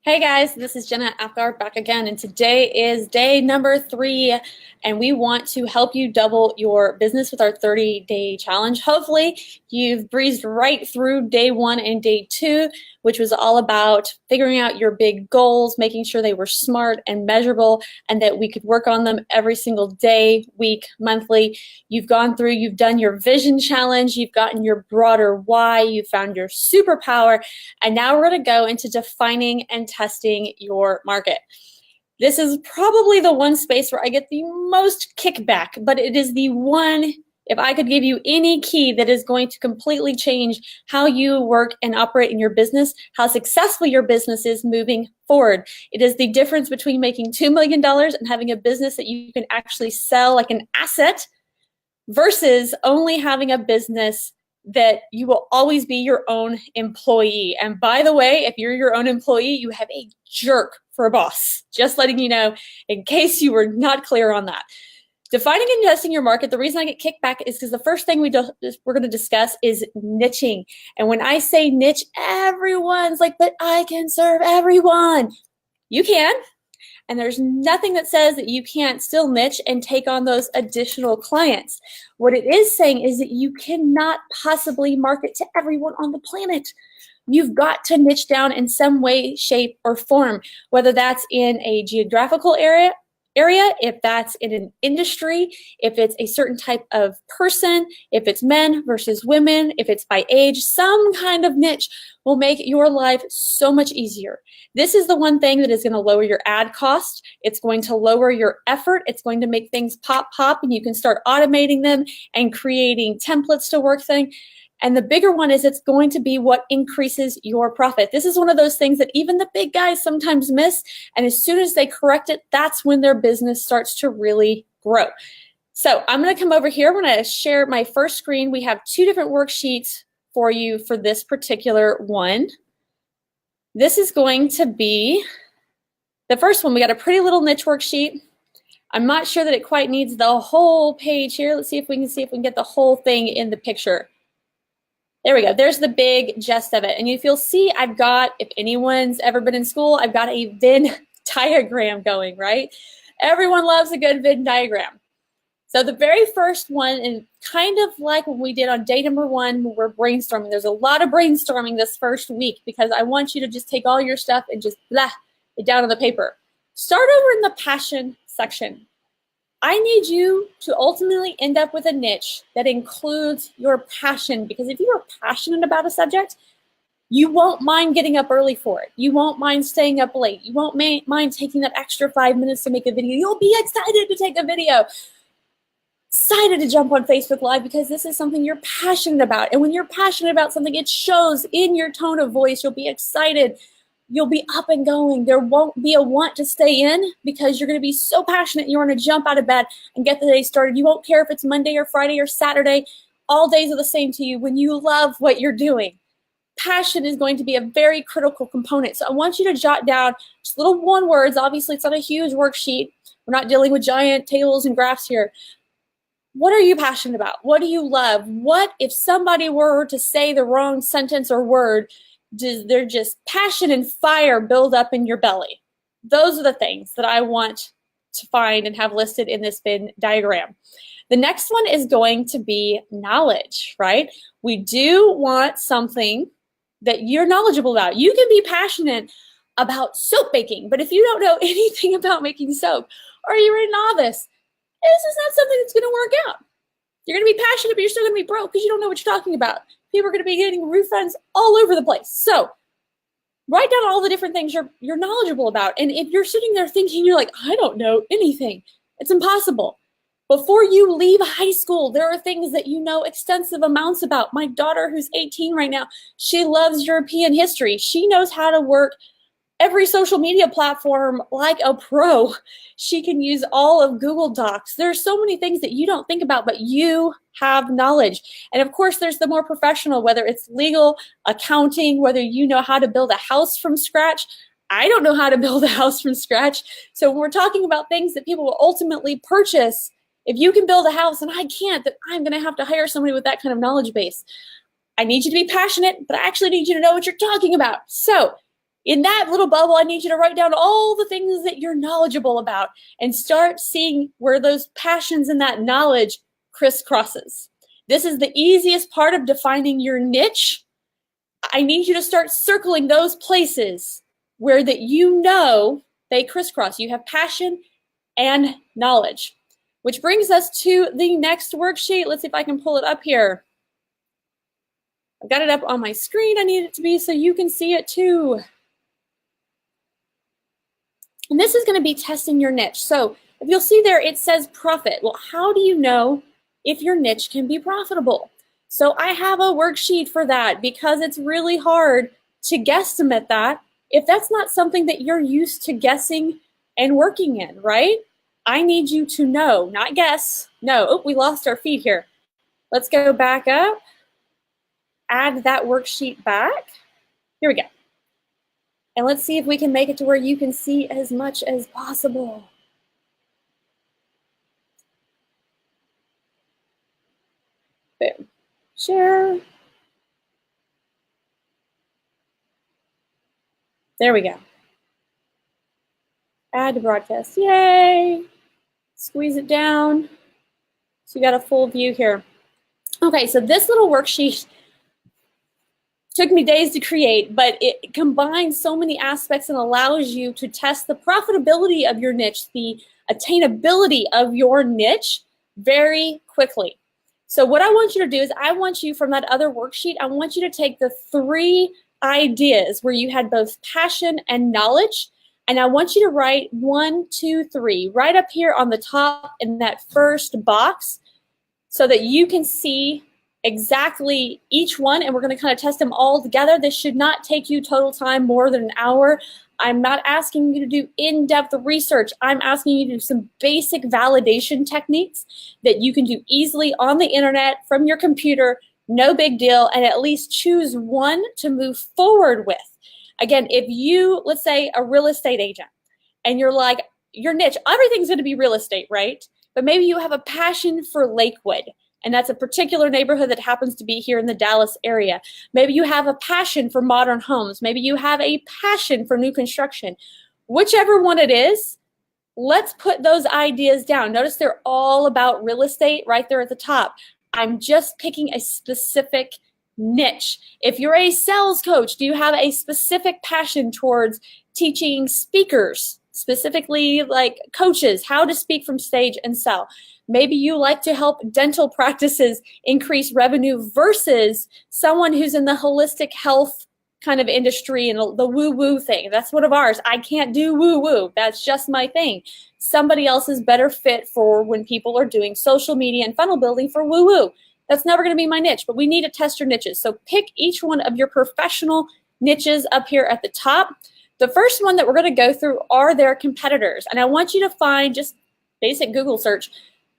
Hey guys, this is Jenna Apgar back again, and today is day number 3, and we want to help you double your business with our 30-day challenge. Hopefully, you've breezed right through day 1 and day 2, which was all about figuring out your big goals, making sure they were smart and measurable, and that we could work on them every single day, week, monthly. You've gone through, you've done your vision challenge, you've gotten your broader why, you've found your superpower, and now we're going to go into defining and testing your market. This is probably the one space where I get the most kickback, but it is the one, if I could give you any key that is going to completely change how you work and operate in your business, how successful your business is moving forward. It is the difference between making $2 million and having a business that you can actually sell like an asset versus only having a business that you will always be your own employee. And by the way, if you're your own employee, you have a jerk for a boss. Just letting you know in case you were not clear on that. Defining and testing your market, the reason I get kickback is because the first thing we're going to discuss is niching. And when I say niche, everyone's like, but I can serve everyone. You can. And there's nothing that says that you can't still niche and take on those additional clients. What it is saying is that you cannot possibly market to everyone on the planet. You've got to niche down in some way, shape, or form, whether that's in a geographical area, if that's in an industry, if it's a certain type of person, if it's men versus women, if it's by age, some kind of niche will make your life so much easier. This is the one thing that is going to lower your ad cost. It's going to lower your effort. It's going to make things pop, and you can start automating them and creating templates to work things. And the bigger one is it's going to be what increases your profit. This is one of those things that even the big guys sometimes miss. And as soon as they correct it, that's when their business starts to really grow. So I'm going to come over here. I'm going to share my first screen. We have 2 different worksheets for you for this particular one. This is going to be the first one. We got a pretty little niche worksheet. I'm not sure that it quite needs the whole page here. Let's see if we can get the whole thing in the picture. There we go. There's the big gist of it. And if you'll see, I've got, if anyone's ever been in school, I've got a Venn diagram going, right? Everyone loves a good Venn diagram. So the very first one, and kind of like when we did on day number 1, when we're brainstorming, there's a lot of brainstorming this first week because I want you to just take all your stuff and just blah it down on the paper. Start over in the passion section. I need you to ultimately end up with a niche that includes your passion, because if you are passionate about a subject, you won't mind getting up early for it. You won't mind staying up late. You won't mind taking that extra 5 minutes to make a video. You'll be excited to take a video, excited to jump on Facebook Live because this is something you're passionate about. And when you're passionate about something, it shows in your tone of voice. You'll be excited. You'll be up and going. There won't be a want to stay in because you're going to be so passionate. You want to jump out of bed and get the day started. You won't care if it's Monday or Friday or Saturday. All days are the same to you when you love what you're doing. Passion is going to be a very critical component. So I want you to jot down just little one words. Obviously, it's not a huge worksheet. We're not dealing with giant tables and graphs here. What are you passionate about? What do you love? What if somebody were to say the wrong sentence or word? They're just passion and fire build up in your belly. Those are the things that I want to find and have listed in this Venn diagram. The next one is going to be knowledge, right? We do want something that you're knowledgeable about. You can be passionate about soap making, but if you don't know anything about making soap, or you're a novice, this is not something that's going to work out. You're going to be passionate, but you're still going to be broke because you don't know what you're talking about. People are going to be getting refunds all over the place. So write down all the different things you're knowledgeable about. And if you're sitting there thinking, you're like, I don't know anything, it's impossible. Before you leave high school, there are things that you know extensive amounts about. My daughter, who's 18 right now, she loves European history. She knows how to work every social media platform like a pro. She can use all of Google Docs. There's so many things that you don't think about, but you have knowledge. And of course, there's the more professional, whether it's legal, accounting, whether you know how to build a house from scratch. I don't know how to build a house from scratch. So when we're talking about things that people will ultimately purchase, if you can build a house and I can't, then I'm going to have to hire somebody with that kind of knowledge base. I need you to be passionate, but I actually need you to know what you're talking about. So In that little bubble, I need you to write down all the things that you're knowledgeable about and start seeing where those passions and that knowledge crisscrosses. This is the easiest part of defining your niche. I need you to start circling those places where that you know they crisscross. You have passion and knowledge, which brings us to the next worksheet. Let's see if I can pull it up here. I've got it up on my screen. I need it to be so you can see it too. And this is going to be testing your niche. So if you'll see there, it says profit. Well, how do you know if your niche can be profitable? So I have a worksheet for that because it's really hard to guesstimate that if that's not something that you're used to guessing and working in, right? I need you to know, not guess. No, oh, we lost our feed here. Let's go back up, add that worksheet back. Here we go. And let's see if we can make it to where you can see as much as possible. Boom. Share. There we go. Add to broadcast. Yay. Squeeze it down. So you got a full view here. Okay, so this little worksheet took me days to create, but it combines so many aspects and allows you to test the profitability of your niche, the attainability of your niche very quickly. So what I want you to do is I want you from that other worksheet, I want you to take the 3 ideas where you had both passion and knowledge, and I want you to write 1, 2, 3 right up here on the top in that first box so that you can see exactly each one, and we're going to kind of test them all together. This should not take you total time more than an hour. I'm not asking you to do in-depth research. I'm asking you to do some basic validation techniques that you can do easily on the internet from your computer, no big deal, and at least choose one to move forward with. Again, if you, let's say a real estate agent, and you're like, your niche, everything's going to be real estate, right? But maybe you have a passion for Lakewood, and that's a particular neighborhood that happens to be here in the Dallas area. Maybe you have a passion for modern homes. Maybe you have a passion for new construction. Whichever one it is, let's put those ideas down. Notice they're all about real estate right there at the top. I'm just picking a specific niche. If you're a sales coach, do you have a specific passion towards teaching speakers, specifically like coaches, how to speak from stage and sell? Maybe you like to help dental practices increase revenue versus someone who's in the holistic health kind of industry and the woo-woo thing. That's one of ours. I can't do woo-woo. That's just my thing. Somebody else is better fit for when people are doing social media and funnel building for woo-woo. That's never going to be my niche, but we need to test your niches. So pick each one of your professional niches up here at the top. The first one that we're going to go through are their competitors. And I want you to find, just basic Google search,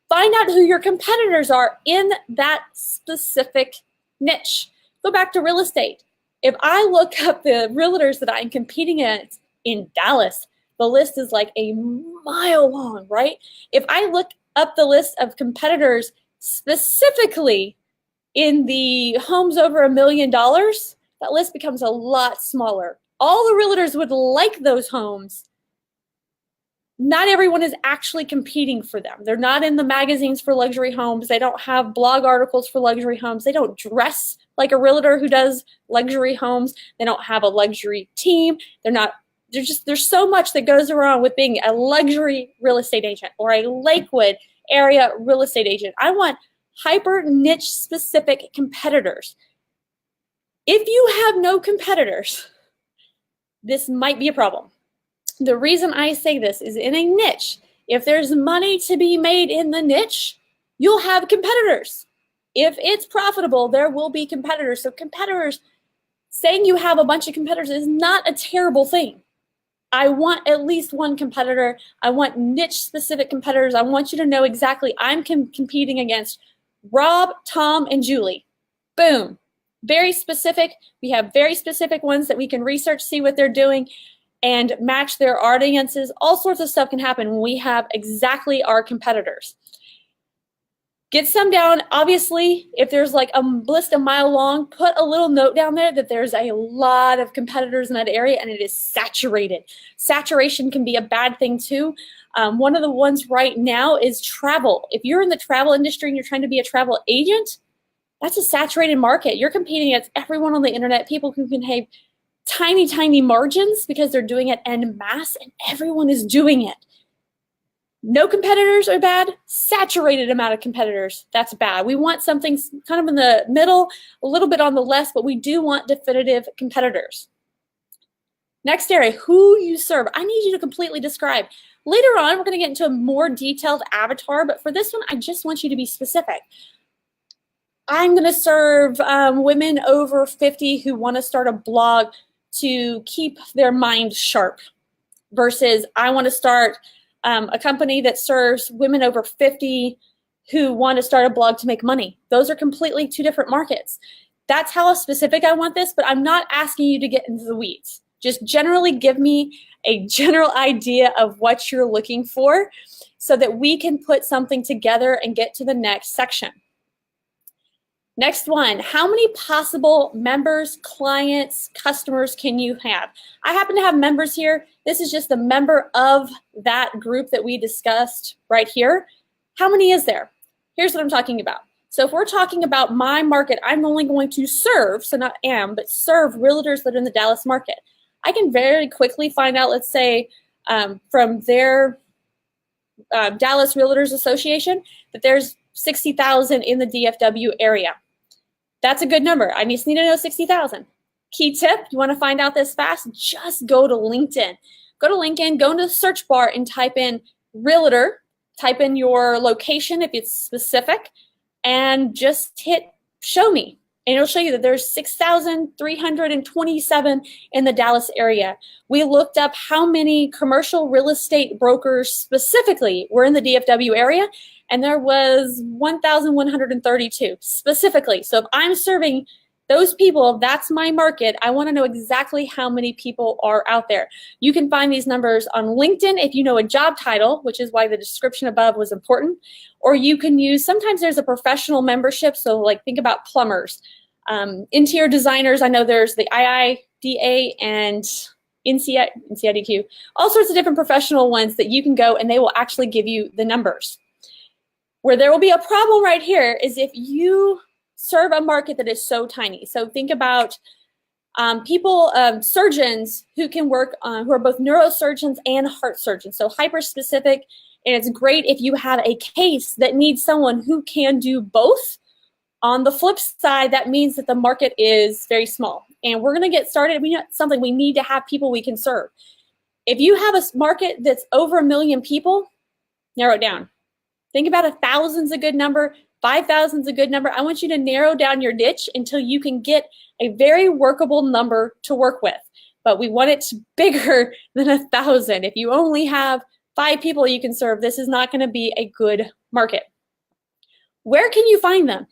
find out who your competitors are in that specific niche. Go back to real estate. If I look up the realtors that I'm competing against in Dallas, the list is like a mile long, right? If I look up the list of competitors specifically in the homes over $1 million, that list becomes a lot smaller. All the realtors would like those homes. Not everyone is actually competing for them. They're not in the magazines for luxury homes. They don't have blog articles for luxury homes. They don't dress like a realtor who does luxury homes. They don't have a luxury team. There's so much that goes around with being a luxury real estate agent or a Lakewood area real estate agent. I want hyper niche specific competitors. If you have no competitors, this might be a problem. The reason I say this is in a niche, if there's money to be made in the niche, you'll have competitors. If it's profitable, there will be competitors. So competitors, saying you have a bunch of competitors is not a terrible thing. I want at least one competitor. I want niche specific competitors. I want you to know exactly I'm competing against Rob, Tom, and Julie. Boom. Very specific. We have very specific ones that we can research, see what they're doing, and match their audiences. All sorts of stuff can happen when we have exactly our competitors. Get some down. Obviously, if there's like a list a mile long, put a little note down there that there's a lot of competitors in that area and it is saturated. Saturation can be a bad thing too. One of the ones right now is travel. If you're in the travel industry and you're trying to be a travel agent, that's a saturated market. You're competing against everyone on the internet. People who can have tiny, tiny margins because they're doing it en masse and everyone is doing it. No competitors are bad. Saturated amount of competitors, that's bad. We want something kind of in the middle, a little bit on the less, but we do want definitive competitors. Next area, who you serve. I need you to completely describe. Later on, we're going to get into a more detailed avatar, but for this one, I just want you to be specific. I'm going to serve women over 50 who want to start a blog to keep their mind sharp versus I want to start a company that serves women over 50 who want to start a blog to make money. Those are completely two different markets. That's how specific I want this, but I'm not asking you to get into the weeds. Just generally give me a general idea of what you're looking for so that we can put something together and get to the next section. Next one, how many possible members, clients, customers can you have? I happen to have members here. This is just the member of that group that we discussed right here. How many is there? Here's what I'm talking about. So if we're talking about my market, I'm only going to serve, so not am, but serve realtors that are in the Dallas market. I can very quickly find out, let's say, from their Dallas Realtors Association, that there's 60,000 in the DFW area. That's a good number. I just need to know 60,000. Key tip, you want to find out this fast? Just go to LinkedIn. Go to LinkedIn, go into the search bar and type in realtor, type in your location if it's specific, and just hit show me. And it'll show you that there's 6,327 in the Dallas area. We looked up how many commercial real estate brokers specifically were in the DFW area, and there was 1,132 specifically. So if I'm serving those people, if that's my market, I want to know exactly how many people are out there. You can find these numbers on LinkedIn if you know a job title, which is why the description above was important, or you can use, sometimes there's a professional membership, so like think about plumbers, interior designers. I know there's the IIDA and NCIDQ, all sorts of different professional ones that you can go and they will actually give you the numbers. Where there will be a problem right here is if you serve a market that is so tiny. So think about people, surgeons who can work who are both neurosurgeons and heart surgeons. So hyper specific, and it's great if you have a case that needs someone who can do both. On the flip side, that means that the market is very small. And we're going to get started. We know something, we need to have people we can serve. If you have a market that's over 1 million people, narrow it down. Think about 1,000's a good number, 5,000's a good number. I want you to narrow down your niche until you can get a very workable number to work with. But we want it bigger than 1,000. If you only have 5 people you can serve, this is not going to be a good market. Where can you find them?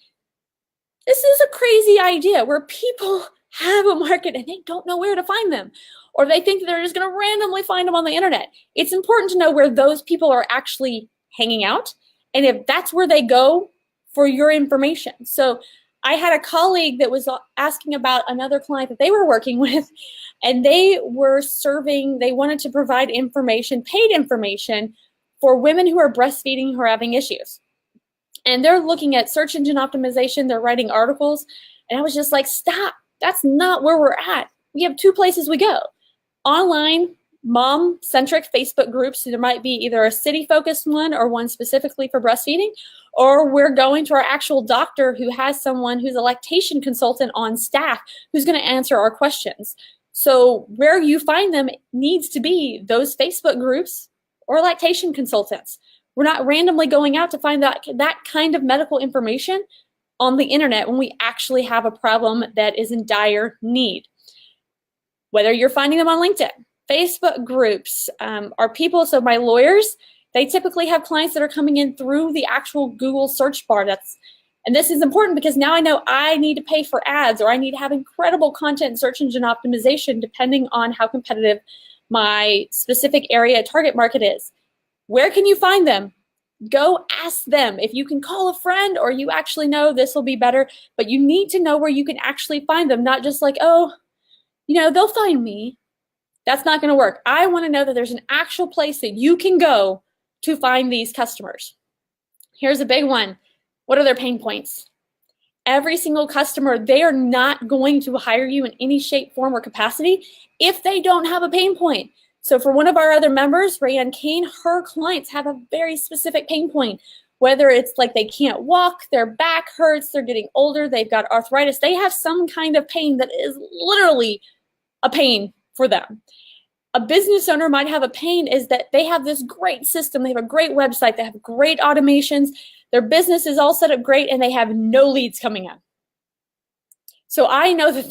This is a crazy idea where people have a market and they don't know where to find them, or they think that they're just going to randomly find them on the internet. It's important to know where those people are actually hanging out, and if that's where they go for your information. So I had a colleague that was asking about another client that they were working with, and they were serving, they wanted to provide information, paid information, for women who are breastfeeding who are having issues. And they're looking at search engine optimization, they're writing articles, and I was just like, stop, that's not where we're at. We have 2 places we go. Online, mom-centric Facebook groups, so there might be either a city-focused one or one specifically for breastfeeding, or we're going to our actual doctor who has someone who's a lactation consultant on staff who's going to answer our questions. So where you find them needs to be those Facebook groups or lactation consultants. We're not randomly going out to find that kind of medical information on the internet when we actually have a problem that is in dire need. Whether you're finding them on LinkedIn, Facebook groups are people, so my lawyers, they typically have clients that are coming in through the actual Google search bar. And this is important because now I know I need to pay for ads, or I need to have incredible content and search engine optimization depending on how competitive my specific area target market is. Where can you find them? Go ask them. If you can call a friend or you actually know this will be better, but you need to know where you can actually find them, not just like, oh, they'll find me. That's not going to work. I want to know that there's an actual place that you can go to find these customers. Here's a big one. What are their pain points? Every single customer, they are not going to hire you in any shape, form, or capacity if they don't have a pain point. So for one of our other members, Rayanne Kane, her clients have a very specific pain point. Whether it's like they can't walk, their back hurts, they're getting older, they've got arthritis, they have some kind of pain that is literally a pain for them. A business owner might have a pain is that they have this great system, they have a great website, they have great automations, their business is all set up great, and they have no leads coming in. So I know that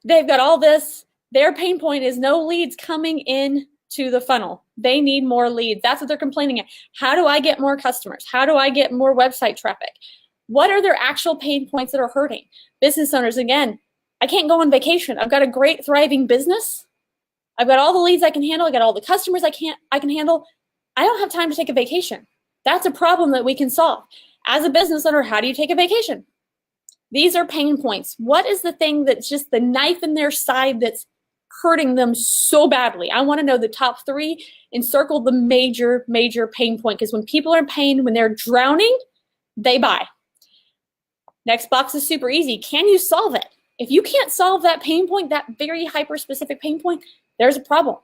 they've got all this. Their pain point is no leads coming in to the funnel. They need more leads. That's what they're complaining at. How do I get more customers? How do I get more website traffic? What are their actual pain points that are hurting? Business owners, again, I can't go on vacation. I've got a great, thriving business. I've got all the leads I can handle. I got all the customers I can handle. I don't have time to take a vacation. That's a problem that we can solve. As a business owner, how do you take a vacation? These are pain points. What is the thing that's just the knife in their side that's hurting them so badly? I want to know the top 3 and circle the major pain point, because when people are in pain, when they're drowning, they buy. Next box is super easy. Can you solve it? If you can't solve that pain point, that very hyper-specific pain point, there's a problem.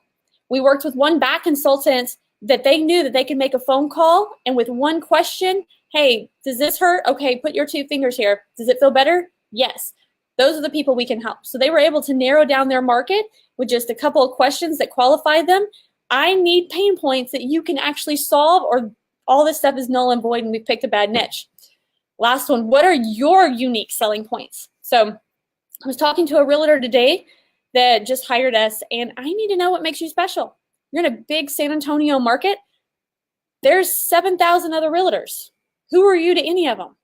We worked with one back consultant that they knew that they could make a phone call, and with one question, hey, does this hurt? Okay, put your 2 fingers here. Does it feel better? Yes. Those are the people we can help. So they were able to narrow down their market with just a couple of questions that qualified them. I need pain points that you can actually solve, or all this stuff is null and void and we've picked a bad niche. Last one, what are your unique selling points? So I was talking to a realtor today that just hired us, and I need to know what makes you special. You're in a big San Antonio market. There's 7,000 other realtors. Who are you to any of them?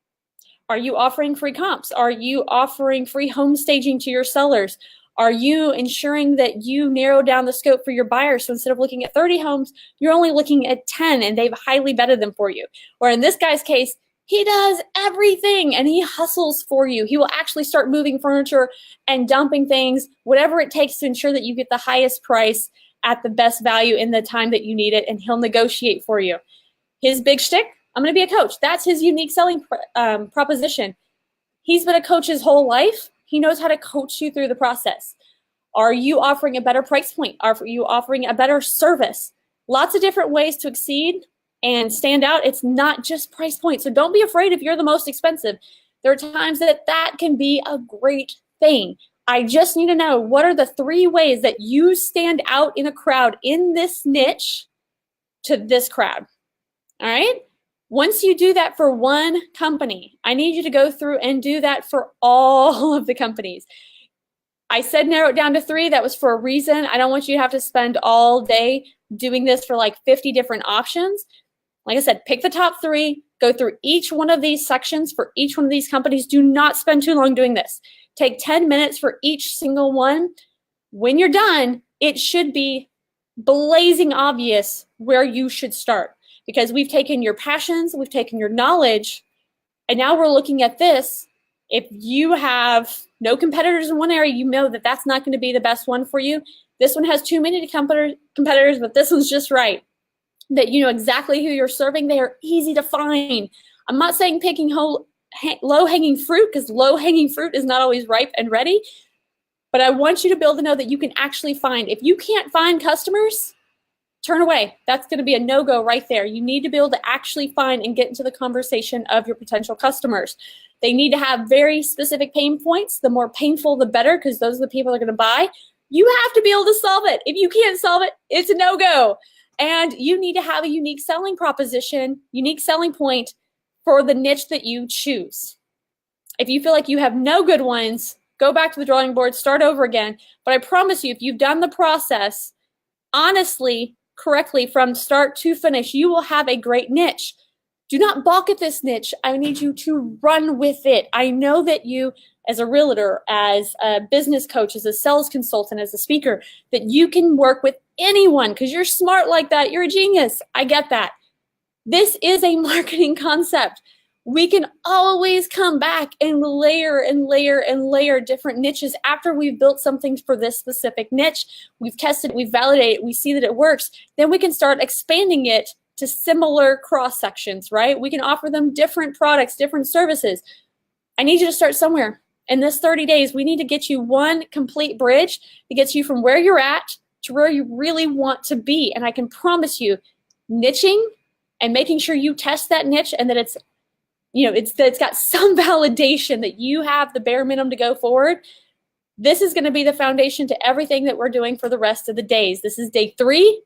Are you offering free comps? Are you offering free home staging to your sellers? Are you ensuring that you narrow down the scope for your buyers? So instead of looking at 30 homes, you're only looking at 10 and they've highly vetted them for you. Or in this guy's case, he does everything and he hustles for you. He will actually start moving furniture and dumping things, whatever it takes to ensure that you get the highest price at the best value in the time that you need it, and he'll negotiate for you. His big shtick, I'm going to be a coach. That's his unique selling proposition. He's been a coach his whole life. He knows how to coach you through the process. Are you offering a better price point? Are you offering a better service? Lots of different ways to exceed and stand out. It's not just price point. So don't be afraid if you're the most expensive. There are times that can be a great thing. I just need to know, what are the 3 ways that you stand out in a crowd in this niche to this crowd? All right? Once you do that for one company, I need you to go through and do that for all of the companies. I said narrow it down to 3. That was for a reason. I don't want you to have to spend all day doing this for like 50 different options. Like I said, pick the top 3, go through each one of these sections for each one of these companies. Do not spend too long doing this. Take 10 minutes for each single one. When you're done, it should be blazing obvious where you should start, because we've taken your passions, we've taken your knowledge, and now we're looking at this. If you have no competitors in one area, you know that that's not going to be the best one for you. This one has too many competitors, but this one's just right. That you know exactly who you're serving. They are easy to find. I'm not saying picking low-hanging fruit, because low-hanging fruit is not always ripe and ready, but I want you to be able to know that you can actually find. If you can't find customers, turn away. That's going to be a no-go right there. You need to be able to actually find and get into the conversation of your potential customers. They need to have very specific pain points. The more painful, the better, because those are the people that are going to buy. You have to be able to solve it. If you can't solve it, it's a no-go. And you need to have a unique selling proposition, unique selling point for the niche that you choose. If you feel like you have no good ones, go back to the drawing board, start over again. But I promise you, if you've done the process honestly, correctly from start to finish, you will have a great niche. Do not balk at this niche. I need you to run with it. I know that you, as a realtor, as a business coach, as a sales consultant, as a speaker, that you can work with anyone because you're smart like that. You're a genius. I get that. This is a marketing concept. We can always come back and layer and layer and layer different niches after we've built something for this specific niche. We've tested, we've validated, we see that it works. Then we can start expanding it to similar cross sections, right? We can offer them different products, different services. I need you to start somewhere. In this 30 days, we need to get you one complete bridge that gets you from where you're at to where you really want to be. And I can promise you, niching and making sure you test that niche and that it's, that it's got some validation that you have the bare minimum to go forward. This is going to be the foundation to everything that we're doing for the rest of the days. This is day 3.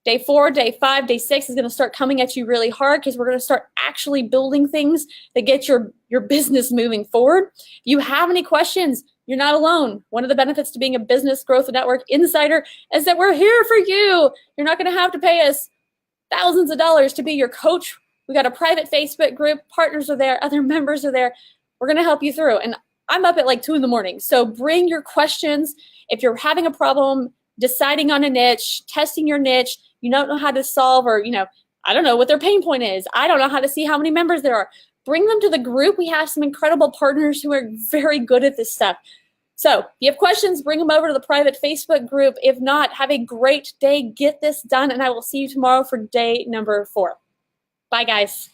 Day 4, day 5, day 6 is going to start coming at you really hard because we're going to start actually building things that get your business moving forward. If you have any questions, you're not alone. One of the benefits to being a Business Growth Network Insider is that we're here for you. You're not going to have to pay us thousands of dollars to be your coach. We got a private Facebook group. Partners are there. Other members are there. We're going to help you through. And I'm up at like 2 in the morning. So bring your questions. If you're having a problem deciding on a niche, testing your niche, you don't know how to solve, or, I don't know what their pain point is. I don't know how to see how many members there are. Bring them to the group. We have some incredible partners who are very good at this stuff. So if you have questions, bring them over to the private Facebook group. If not, have a great day. Get this done, and I will see you tomorrow for day number 4. Bye, guys.